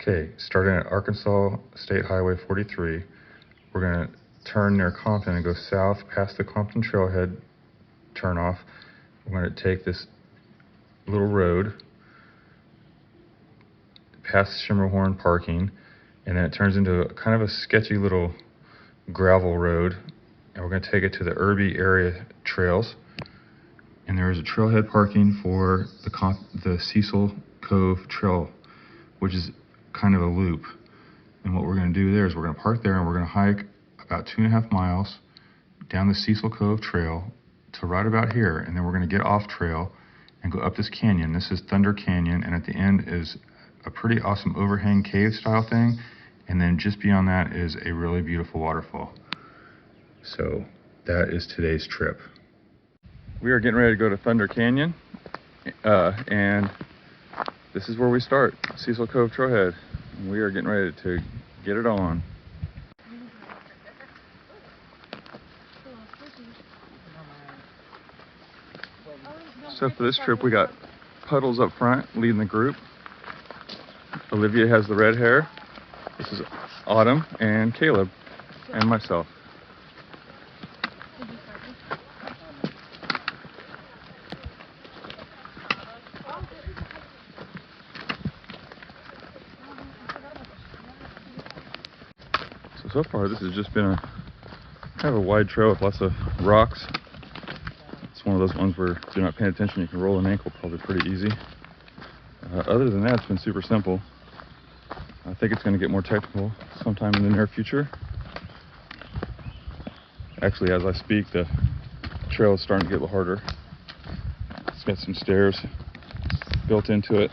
Okay, starting at Arkansas State Highway 43, we're going to turn near Compton and go south past the Compton Trailhead turnoff. We're going to take this little road past Shimmerhorn parking, and then it turns into kind of a sketchy little gravel road, and we're going to take it to the Irby area trails. And there is a trailhead parking for the Cecil Cove Trail, which is kind of a loop. And what we're going to do there is we're going to park there and we're going to hike about 2.5 miles down the Cecil Cove Trail to right about here, and then we're going to get off trail and go up this canyon. This is Thunder Canyon, and at the end is a pretty awesome overhang cave style thing, and then just beyond that is a really beautiful waterfall. So that is today's trip. We are getting ready to go to Thunder Canyon, and this is where we start, Cecil Cove Trailhead. We are getting ready to get it on. So for this trip we got Puddles up front leading the group. Olivia has the red hair. This is Autumn and Caleb and myself. So far this has just been a kind of a wide trail with lots of rocks. It's one of those ones where if you're not paying attention you can roll an ankle probably pretty easy. Other than that, it's been super simple. I think it's going to get more technical sometime in the near future. Actually, as I speak, the trail is starting to get a little harder. It's got some stairs built into it.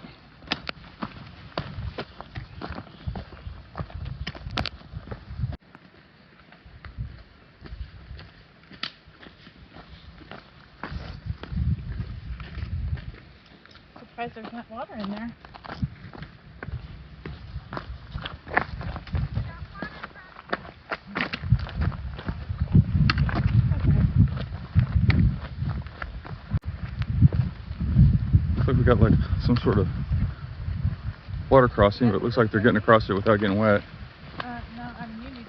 Surprised there's not water in there. Looks like we got like some sort of water crossing, but it looks like they're getting across it without getting wet. No, I mean, you need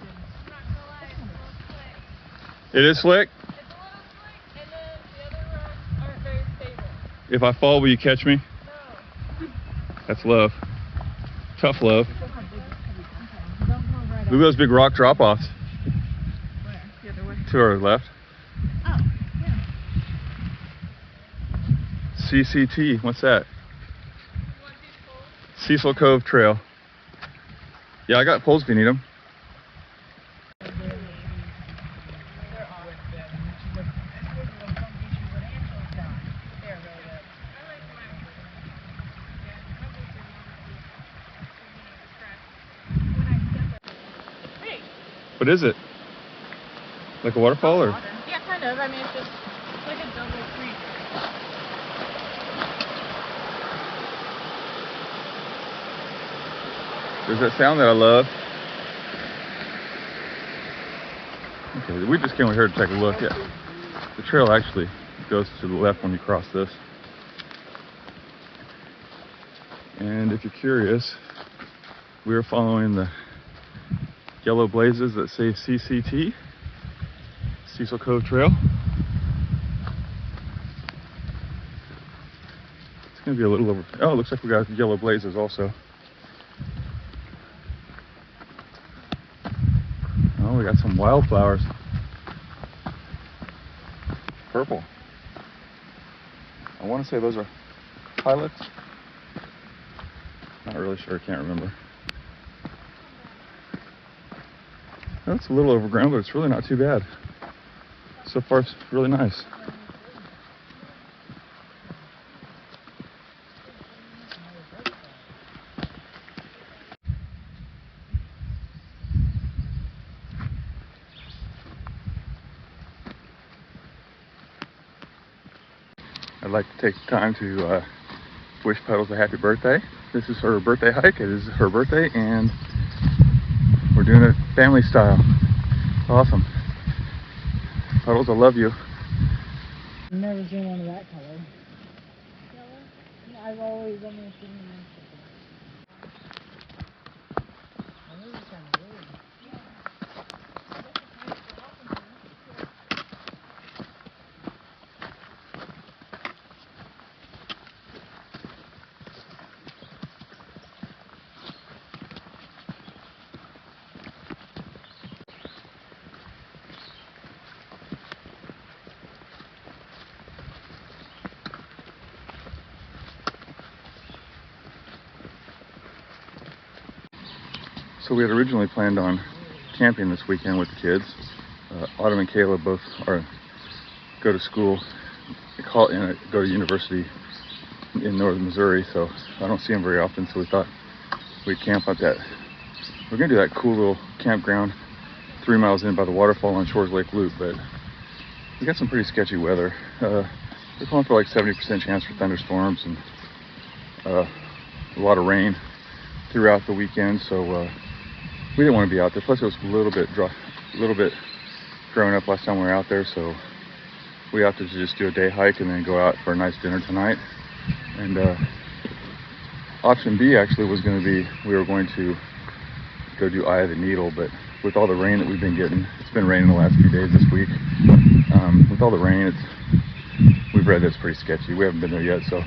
to. It is slick? It's a little slick, and then the other rocks aren't very stable. If I fall, will you catch me? No. That's love. Tough love. Don't go right Look at those big rock drop-offs where? The other way. to our left. Oh, yeah. CCT, what's that? Cecil Cove Trail. Yeah, I got poles if you need them. What is it? Like a waterfall or? Yeah, kind of. I mean, it's just like a double creek. There's that sound that I love. Okay, we just came over here to take a look. Yeah, the trail actually goes to the left when you cross this. And if you're curious, we are following the yellow blazes that say CCT, Cecil Cove Trail. It's going to be a little over. Oh, it looks like we got yellow blazes also. Oh, we got some wildflowers. Purple. I want to say those are violets. Not really sure, I can't remember. That's a little overgrown, but it's really not too bad. So far, it's really nice. I'd like to take time to wish Puddles a happy birthday. This is her birthday hike. It is her birthday, and we're doing it family style. Awesome. Puddles, I love you. I've never seen one of that color. I've always only seen one. So we had originally planned on camping this weekend with the kids. Autumn and Caleb both go to school, go to university in northern Missouri, so I don't see them very often. So we thought we'd camp out that. We're gonna do that cool little campground 3 miles in by the waterfall on Shores Lake Loop, but we got some pretty sketchy weather. They're calling for like 70% chance for thunderstorms and a lot of rain throughout the weekend, so we didn't want to be out there. Plus, it was a little bit growing up last time we were out there, so we opted to just do a day hike and then go out for a nice dinner tonight. And option B actually was going to be we were going to go do Eye of the Needle, but with all the rain that we've been getting, it's been raining the last few days this week. With all the rain, we've read that it's pretty sketchy. We haven't been there yet, so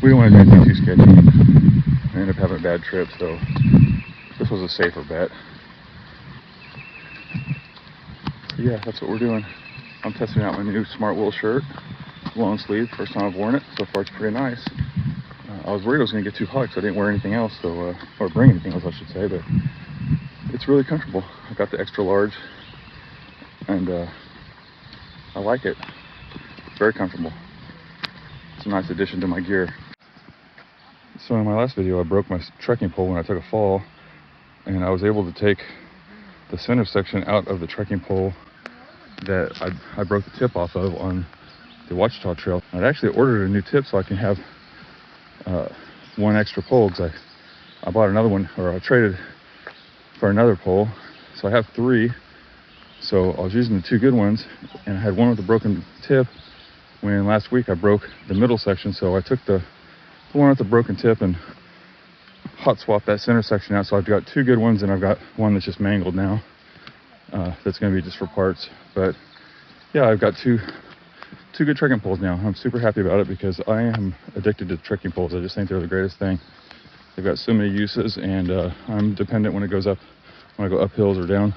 we don't want to do anything too sketchy and end up having a bad trip. So this was a safer bet. So yeah, that's what we're doing. I'm testing out my new Smart Wool shirt, long sleeve. First time I've worn it. So far, it's pretty nice. I was worried it was going to get too hot, so I didn't wear anything else, or bring anything else, I should say. But it's really comfortable. I got the extra large, and I like it. Very comfortable. It's a nice addition to my gear. So in my last video, I broke my trekking pole when I took a fall, and I was able to take the center section out of the trekking pole that I broke the tip off of on the Ouachita Trail. I'd actually ordered a new tip so I can have one extra pole, because I bought another one, or I traded for another pole, so I have 3. So I was using the 2 good ones, and I had one with a broken tip when last week I broke the middle section. So I took the one with the broken tip and hot swapped that center section out. So I've got 2 good ones, and I've got one that's just mangled now. That's going to be just for parts. But yeah, I've got two good trekking poles now. I'm super happy about it because I am addicted to trekking poles. I just think they're the greatest thing. They've got so many uses, and I'm dependent when I go up hills or down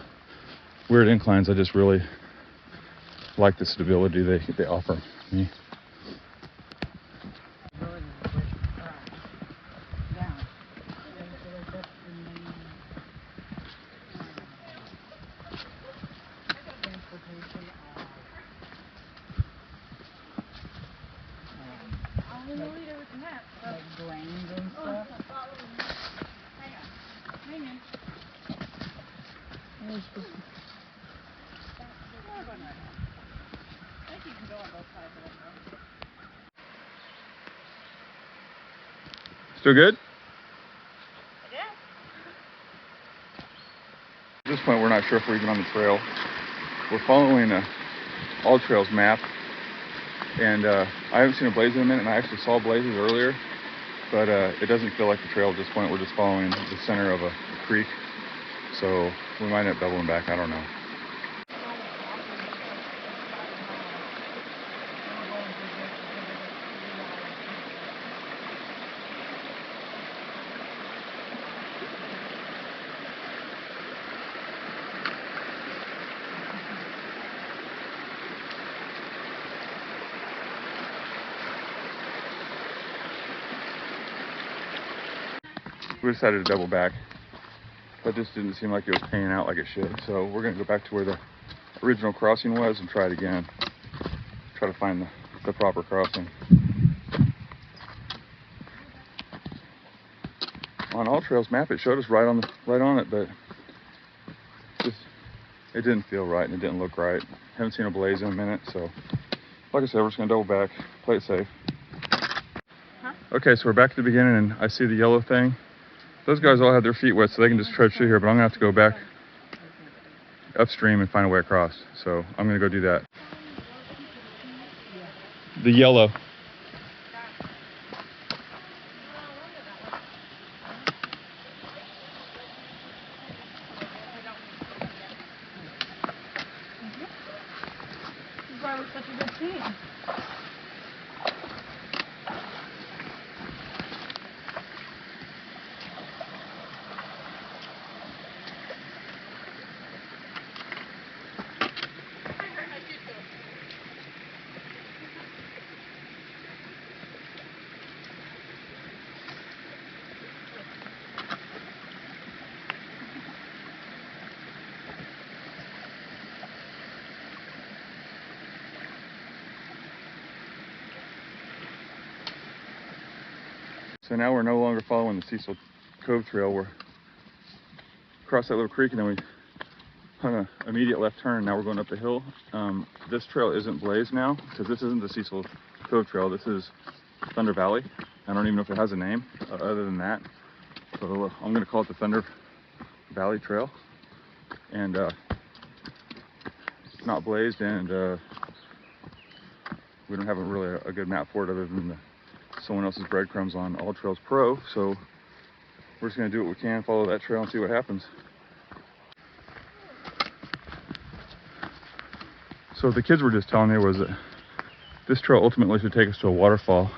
weird inclines. I just really like the stability they offer me. Still good? Yeah. At this point, we're not sure if we're even on the trail. We're following a All Trails map, and I haven't seen a blaze in a minute, and I actually saw blazes earlier, but it doesn't feel like the trail at this point. We're just following the center of a creek, so we might end up doubling back. I don't know. We decided to double back. That just didn't seem like it was paying out like it should. So we're going to go back to where the original crossing was and try it again. Try to find the proper crossing. On All Trails map, it showed us right on it, but it didn't feel right and it didn't look right. Haven't seen a blaze in a minute, so like I said, we're just going to double back, play it safe. Huh? Okay, so we're back at the beginning, and I see the yellow thing. Those guys all have their feet wet, so they can just trudge through here, but I'm going to have to go back upstream and find a way across. So I'm going to go do that. The yellow. This is why we're such a good team. So now we're no longer following the Cecil Cove Trail. We're across that little creek and then we hung an immediate left turn. Now we're going up the hill. This trail isn't blazed now because this isn't the Cecil Cove Trail. This is Thunder Valley. I don't even know if it has a name other than that. So I'm going to call it the Thunder Valley Trail. And it's not blazed, and we don't have really a good map for it other than someone else's breadcrumbs on All Trails Pro. So we're just going to do what we can, follow that trail and see what happens. So what the kids were just telling me was that this trail ultimately should take us to a waterfall,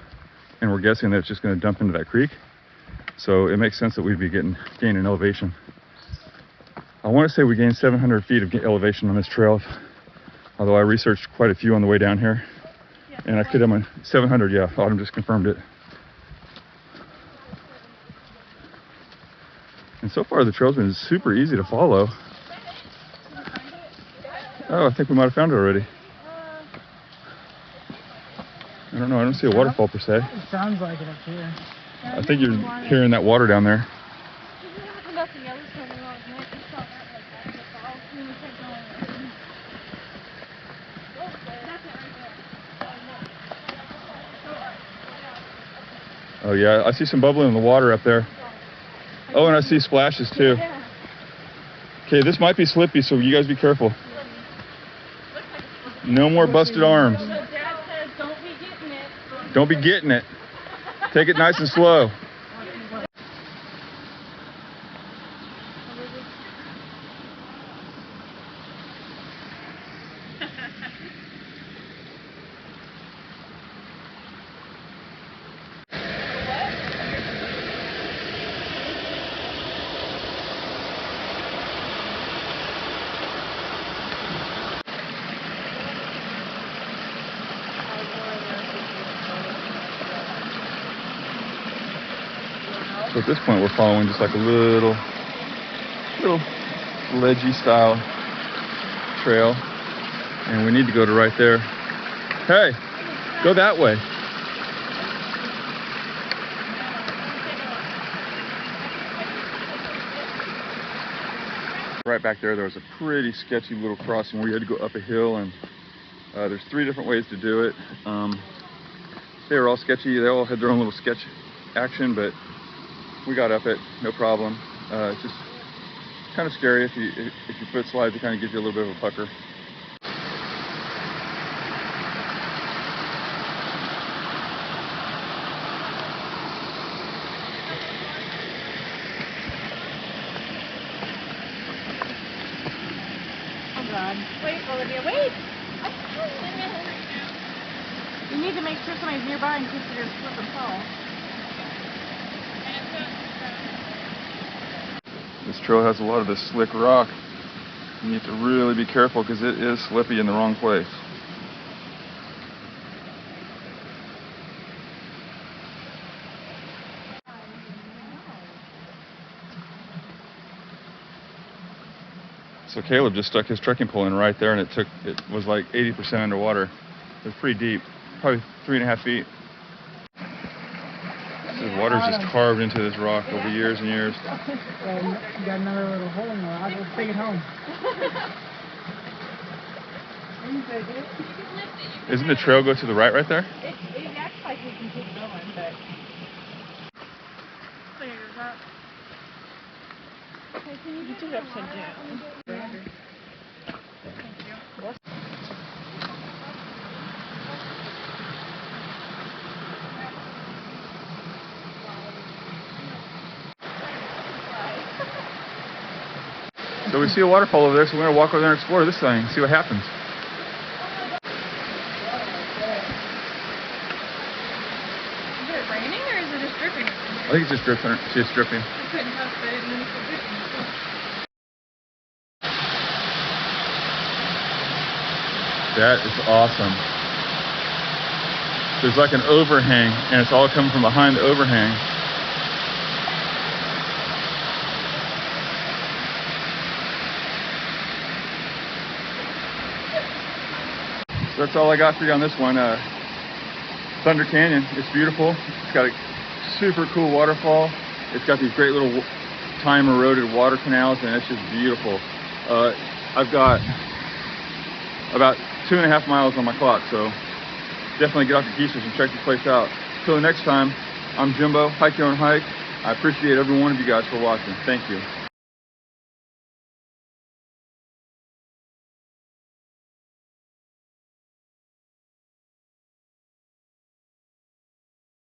and we're guessing that it's just going to dump into that creek. So it makes sense that we'd be gaining elevation. I want to say we gained 700 feet of elevation on this trail, although I researched quite a few on the way down here. And I could have my 700, yeah, Autumn just confirmed it. And so far the trail's been super easy to follow. Oh, I think we might have found it already. I don't know, I don't see a waterfall per se. It sounds like it up here. I think you're hearing that water down there. Oh yeah, I see some bubbling in the water up there. Oh, and I see splashes too. Okay, this might be slippy, so you guys be careful. No more busted arms. Dad says don't be getting it. Don't be getting it. Take it nice and slow. So at this point, we're following just like a little ledgy style trail, and we need to go to right there. Hey, go that way. Right back there, there was a pretty sketchy little crossing where you had to go up a hill, and there's 3 different ways to do it. They were all sketchy. They all had their own little sketch action, but we got up it, no problem. It's just kind of scary if your foot slides. It kind of gives you a little bit of a pucker. Oh God. Wait, Olivia, wait! You need to make sure somebody's nearby in case you're slip and fall. This trail has a lot of this slick rock. You have to really be careful because it is slippy in the wrong place. So Caleb just stuck his trekking pole in right there, and it was like 80% underwater. It was pretty deep, probably 3.5 feet. The water's just carved into this rock over years and years. And you got another little hole in the rock. Let's take it home. Isn't the trail go to the right there? It acts like we can keep going, but... Figures out. Okay, can you do it upside down? Thank you. So we see a waterfall over there, so we're going to walk over there and explore this thing, see what happens. Is it raining or is it just dripping? I think it's just dripping. It's just dripping. I couldn't help it, and then it's dripping. That is awesome. There's like an overhang, and it's all coming from behind the overhang. That's all I got for you on this one. Thunder Canyon. It's beautiful. It's got a super cool waterfall. It's got these great little time eroded water canals, and it's just beautiful. I've got about 2.5 miles on my clock, so definitely get off your geezers and check this place out. Till the next time, I'm Jimbo, Hike Your Own Hike. I appreciate every one of you guys for watching. Thank you.